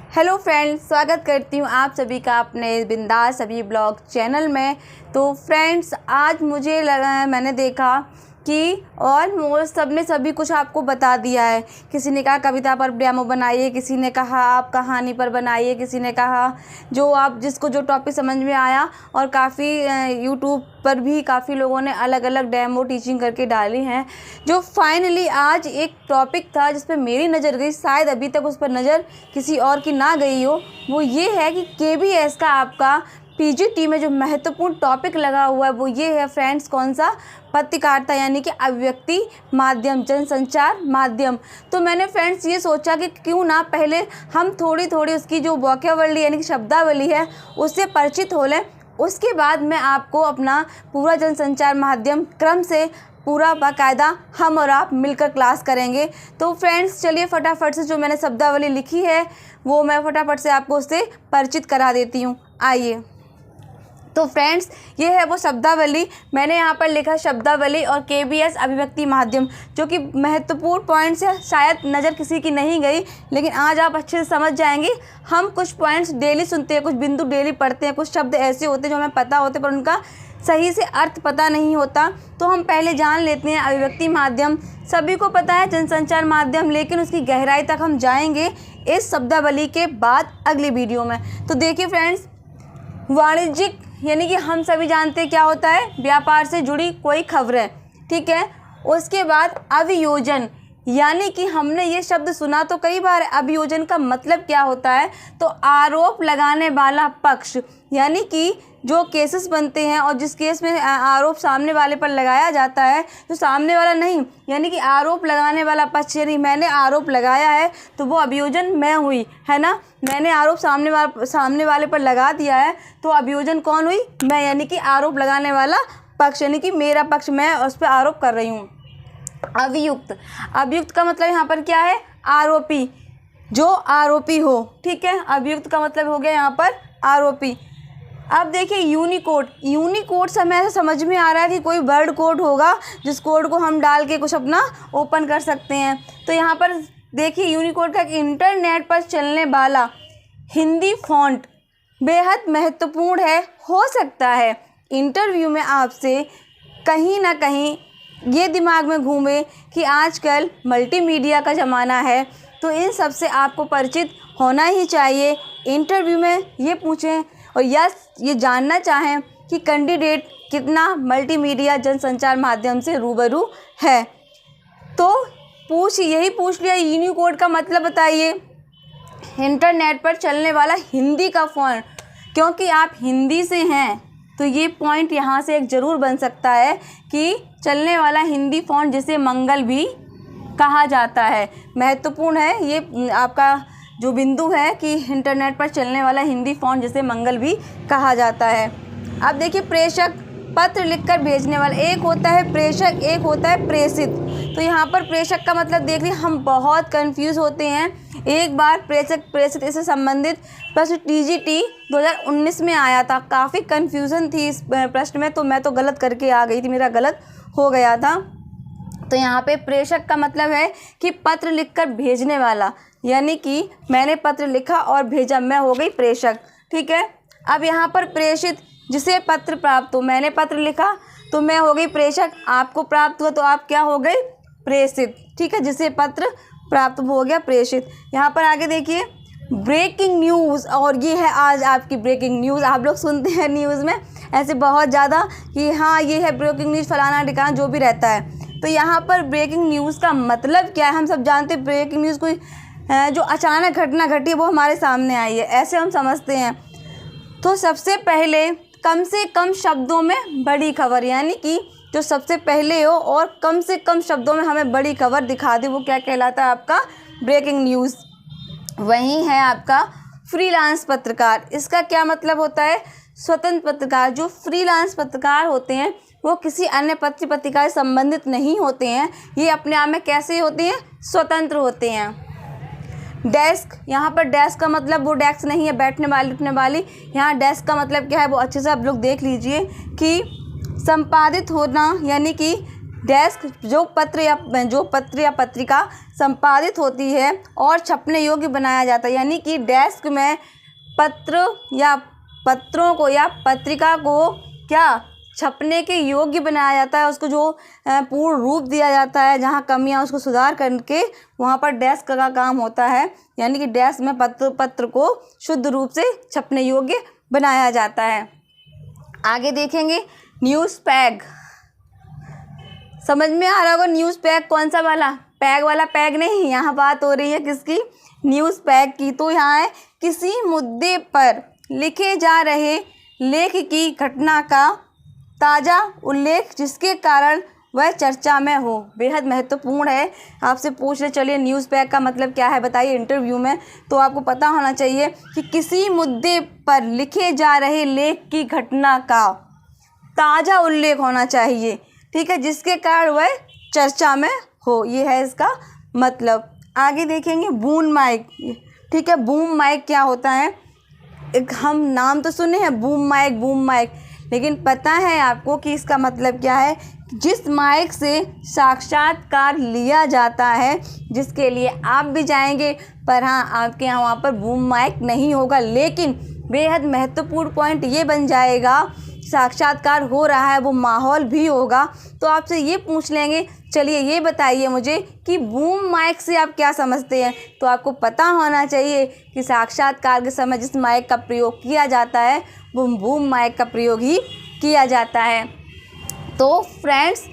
Hello friends, स्वागत करती हूँ आप सभी का अपने बिंदास सभी ब्लॉग चैनल में। तो फ्रेंड्स, आज मुझे लगा, मैंने देखा कि ऑलमोस्ट सब ने सभी कुछ आपको बता दिया है। किसी ने कहा कविता पर डेमो बनाइए, किसी ने कहा आप कहानी पर बनाइए, किसी ने कहा जो आप जिसको जो टॉपिक समझ में आया। और काफ़ी यूट्यूब पर भी काफ़ी लोगों ने अलग अलग डेमो टीचिंग करके डाली हैं। जो फाइनली आज एक टॉपिक था जिस पर मेरी नज़र गई, शायद अभी तक उस पर नज़र किसी और की ना गई हो, वो ये है कि केबीएस का आपका पीजीटी में जो महत्वपूर्ण टॉपिक लगा हुआ है वो ये है फ्रेंड्स, कौन सा? पत्रकारिता, यानी कि अभिव्यक्ति माध्यम, जनसंचार माध्यम। तो मैंने फ्रेंड्स ये सोचा कि क्यों ना पहले हम थोड़ी उसकी जो वोकैब्युलरी यानी कि शब्दावली है उससे परिचित हो लें। उसके बाद मैं आपको अपना पूरा जनसंचार माध्यम क्रम से पूरा बाकायदा हम और आप मिलकर क्लास करेंगे। तो फ्रेंड्स चलिए फटाफट से जो मैंने शब्दावली लिखी है वो मैं फटाफट से आपको उससे परिचित करा देती हूँ। आइए, तो फ्रेंड्स ये है वो शब्दावली। मैंने यहाँ पर लिखा शब्दावली और केबीएस अभिव्यक्ति माध्यम, जो कि महत्वपूर्ण पॉइंट्स है, शायद नज़र किसी की नहीं गई, लेकिन आज आप अच्छे से समझ जाएंगे। हम कुछ पॉइंट्स डेली सुनते हैं, कुछ बिंदु डेली पढ़ते हैं, कुछ शब्द ऐसे होते हैं जो हमें पता होते पर उनका सही से अर्थ पता नहीं होता। तो हम पहले जान लेते हैं अभिव्यक्ति माध्यम। सभी को पता है जनसंचार माध्यम, लेकिन उसकी गहराई तक हम जाएंगे इस शब्दावली के बाद अगली वीडियो में। तो देखिए फ्रेंड्स, वाणिज्यिक यानी कि हम सभी जानते हैं क्या होता है, व्यापार से जुड़ी कोई खबरें, ठीक है। उसके बाद अभियोजन, यानी कि हमने ये शब्द सुना तो कई बार। अभियोजन का मतलब क्या होता है? तो आरोप लगाने वाला पक्ष, यानी कि जो केसेस बनते हैं और जिस केस में आरोप सामने वाले पर लगाया जाता है, तो सामने वाला नहीं, यानी कि आरोप लगाने वाला पक्ष, यानी मैंने आरोप लगाया है तो वो अभियोजन मैं हुई, है ना। मैंने आरोप सामने वाले पर लगा दिया है तो अभियोजन कौन हुई? मैं, यानी कि आरोप लगाने वाला पक्ष, यानी कि मेरा पक्ष, मैं उस पर आरोप कर रही हूँ। अभियुक्त का मतलब यहाँ पर क्या है? आरोपी, जो आरोपी हो, ठीक है। अभियुक्त का मतलब हो गया यहाँ पर आरोपी। अब देखिए यूनिकोड से हमें ऐसा समझ में आ रहा है कि कोई वर्ड कोड होगा जिस कोड को हम डाल के कुछ अपना ओपन कर सकते हैं। तो यहाँ पर देखिए यूनिकोड का इंटरनेट पर चलने वाला हिंदी फॉन्ट बेहद महत्वपूर्ण है। हो सकता है इंटरव्यू में आपसे कहीं ना कहीं ये दिमाग में घूमे कि आजकल मल्टीमीडिया का ज़माना है, तो इन सब से आपको परिचित होना ही चाहिए। इंटरव्यू में ये पूछें और ये जानना चाहें कि कैंडिडेट कितना मल्टीमीडिया जनसंचार माध्यम से रूबरू है, तो यही पूछ लिया यूनिकोड का मतलब बताइए। इंटरनेट पर चलने वाला हिंदी का फ़ॉन्ट, क्योंकि आप हिंदी से हैं तो ये पॉइंट यहाँ से एक ज़रूर बन सकता है कि चलने वाला हिंदी फ़ॉन्ट जिसे मंगल भी कहा जाता है। महत्वपूर्ण है ये आपका जो बिंदु है कि इंटरनेट पर चलने वाला हिंदी फ़ॉन्ट जिसे मंगल भी कहा जाता है। अब देखिए प्रेषक, पत्र लिखकर भेजने वाला। एक होता है प्रेषक, एक होता है प्रेषित। तो यहाँ पर प्रेषक का मतलब देख लीजिए, हम बहुत कंफ्यूज होते हैं। एक बार प्रेषक प्रेषित इससे संबंधित प्रश्न टीजीटी 2019 में आया था, काफ़ी कन्फ्यूज़न थी इस प्रश्न में, तो मैं तो गलत करके आ गई थी, मेरा गलत हो गया था। तो यहाँ पे प्रेषक का मतलब है कि पत्र लिखकर भेजने वाला, यानी कि मैंने पत्र लिखा और भेजा, मैं हो गई प्रेषक, ठीक है। अब यहाँ पर प्रेषित, जिसे पत्र प्राप्त हो, मैंने पत्र लिखा तो मैं हो गई प्रेषक, आपको प्राप्त हुआ तो आप क्या हो गए? प्रेषित, ठीक है। जिसे पत्र प्राप्त हो गया प्रेषित। यहाँ पर आगे देखिए ब्रेकिंग न्यूज़, और ये है आज आपकी ब्रेकिंग न्यूज़। आप लोग सुनते हैं न्यूज़ में ऐसे बहुत ज़्यादा कि हाँ ये है ब्रेकिंग न्यूज़, फलाना ठिकाना जो भी रहता है। तो यहाँ पर ब्रेकिंग न्यूज़ का मतलब क्या है? हम सब जानते हैं ब्रेकिंग न्यूज़ कोई जो अचानक घटना घटी है वो हमारे सामने आई है, ऐसे हम समझते हैं। तो सबसे पहले कम से कम शब्दों में बड़ी खबर, यानी कि जो सबसे पहले हो और कम से कम शब्दों में हमें बड़ी खबर दिखा दे, वो क्या कहलाता है? आपका ब्रेकिंग न्यूज़। वही है आपका फ्रीलांस पत्रकार। इसका क्या मतलब होता है? स्वतंत्र पत्रकार। जो फ्रीलांस पत्रकार होते हैं वो किसी अन्य पत्र पत्रिका से संबंधित नहीं होते हैं, ये अपने आप में कैसे होते हैं? स्वतंत्र होते हैं। डेस्क, यहाँ पर डेस्क का मतलब वो डेस्क नहीं है बैठने वाली लिखने वाली, यहाँ डेस्क का मतलब क्या है वो अच्छे से आप लोग देख लीजिए कि संपादित होना, यानी कि डेस्क जो पत्र या पत्रिका संपादित होती है और छपने योग्य बनाया जाता है। यानी कि डेस्क में पत्र या पत्रों को या पत्रिका को क्या छपने के योग्य बनाया जाता है, उसको जो पूर्ण रूप दिया जाता है, जहाँ कमियाँ उसको सुधार करके वहाँ पर डेस्क का काम होता है। यानी कि डेस्क में पत्र को शुद्ध रूप से छपने योग्य बनाया जाता है। आगे देखेंगे न्यूज़ पैग। समझ में आ रहा होगा न्यूज़ पैग कौन सा वाला, पैग वाला पैग नहीं, यहाँ बात हो रही है किसकी, न्यूज़ पैग की। तो यहाँ है किसी मुद्दे पर लिखे जा रहे लेख की घटना का ताज़ा उल्लेख जिसके कारण वह चर्चा में हो। बेहद महत्वपूर्ण है, आपसे पूछ ले चलिए न्यूज़ पैग का मतलब क्या है बताइए इंटरव्यू में, तो आपको पता होना चाहिए कि किसी मुद्दे पर लिखे जा रहे लेख की घटना का ताज़ा उल्लेख होना चाहिए, ठीक है, जिसके कारण वह चर्चा में हो, ये है इसका मतलब। आगे देखेंगे बूम माइक, ठीक है। बूम माइक क्या होता है, एक हम नाम तो सुने हैं बूम माइक, लेकिन पता है आपको कि इसका मतलब क्या है। जिस माइक से साक्षात्कार लिया जाता है, जिसके लिए आप भी जाएंगे, पर हाँ आपके यहाँ वहाँ पर बूम माइक नहीं होगा, लेकिन बेहद महत्वपूर्ण पॉइंट ये बन जाएगा, साक्षात्कार हो रहा है वो माहौल भी होगा। तो आपसे ये पूछ लेंगे, चलिए ये बताइए मुझे कि बूम माइक से आप क्या समझते हैं, तो आपको पता होना चाहिए कि साक्षात्कार के समय जिस माइक का प्रयोग किया जाता है वो बूम माइक का प्रयोग ही किया जाता है। तो फ्रेंड्स,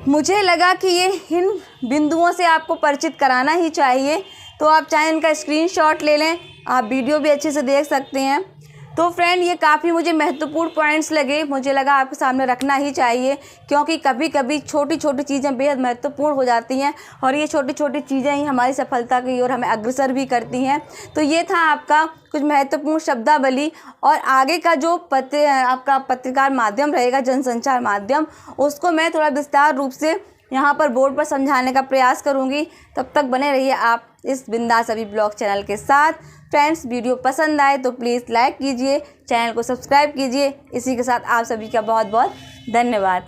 मुझे लगा कि ये इन बिंदुओं से आपको परिचित कराना ही चाहिए, तो आप चाहे इनका स्क्रीनशॉट ले लें, आप वीडियो भी अच्छे से देख सकते हैं। तो फ्रेंड, ये काफ़ी मुझे महत्वपूर्ण पॉइंट्स लगे, मुझे लगा आपके सामने रखना ही चाहिए, क्योंकि कभी कभी छोटी छोटी चीज़ें बेहद महत्वपूर्ण हो जाती हैं और ये छोटी छोटी चीज़ें ही हमारी सफलता की ओर हमें अग्रसर भी करती हैं। तो ये था आपका कुछ महत्वपूर्ण शब्दावली, और आगे का जो आपका पत्रकार माध्यम रहेगा, जनसंचार माध्यम, उसको मैं थोड़ा विस्तार रूप से यहाँ पर बोर्ड पर समझाने का प्रयास करूँगी। तब तक बने रहिए आप इस बिंदास अभी ब्लॉग चैनल के साथ। फ्रेंड्स, वीडियो पसंद आए तो प्लीज़ लाइक कीजिए, चैनल को सब्सक्राइब कीजिए। इसी के साथ आप सभी का बहुत बहुत धन्यवाद।